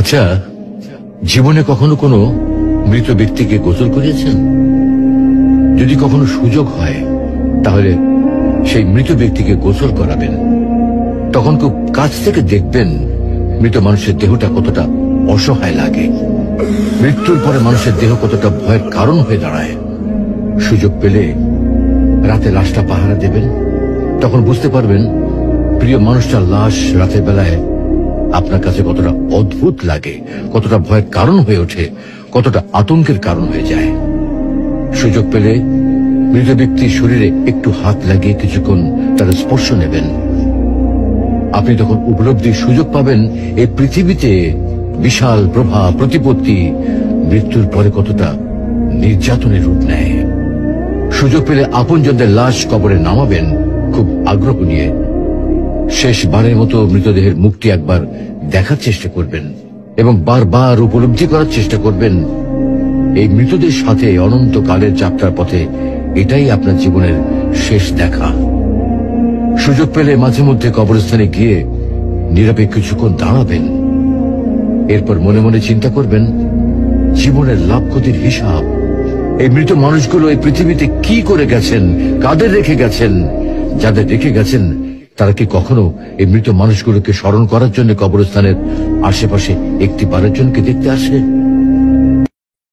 আচ্ছা, জীবনে কখনো কোনো মৃত ব্যক্তিকে গোসল করিয়েছেন? যদি কখনো সুযোগ হয় তাহলে সেই মৃত ব্যক্তিকে গোসল করাবেন। তখন খুব কাছ থেকে দেখবেন মৃত মানুষের দেহটা কতটা অসহায় লাগে, মৃত্যুর পরে মানুষের দেহ কতটা ভয়ের কারণ হয়ে দাঁড়ায়। সুযোগ পেলে রাতে লাশটা পাহারা দেবেন, তখন বুঝতে পারবেন প্রিয় মানুষটার লাশ রাতের বেলায় আপনার কাছে কতটা অদ্ভুত লাগে, কতটা ভয়ের কারণ হয়ে ওঠে, কতটা আতঙ্কের কারণ হয়ে যায়। সুযোগ পেলে মৃত ব্যক্তির শরীরে একটু হাত লাগিয়ে কিছুক্ষণ তার স্পর্শ নেবেন। আপনি তখন উপলব্ধির সুযোগ পাবেন এই পৃথিবীতে বিশাল প্রভাব প্রতিপত্তি মৃত্যুর পরে কতটা নির্যাতনের রূপ নেয়। সুযোগ পেলে আপনজনদের লাশ কবরে নামাবেন খুব আগ্রহ নিয়ে। শেষবারের মতো মৃতদেহের মুখটি একবার দেখার চেষ্টা করবেন এবং বারবার উপলব্ধি করার চেষ্টা করবেন এই মৃতদের সাথে অনন্তকালের যাত্রার পথে এটাই আপনার জীবনের শেষ দেখা। সুযোগ পেলে মাঝে মধ্যে কবরস্থানে গিয়ে নীরবে কিছুক্ষণ দাঁড়াবেন। এরপর মনে মনে চিন্তা করবেন জীবনের লাভ ক্ষতির হিসাব। এই মৃত মানুষগুলো এই পৃথিবীতে কি করে গেছেন, কাদের রেখে গেছেন। যাদের রেখে গেছেন তারা কি কখনো এই মৃত মানুষগুলোকে স্মরণ করার জন্য কবরস্থানের আশেপাশে একটি বারের জন্য দেখতে আসে?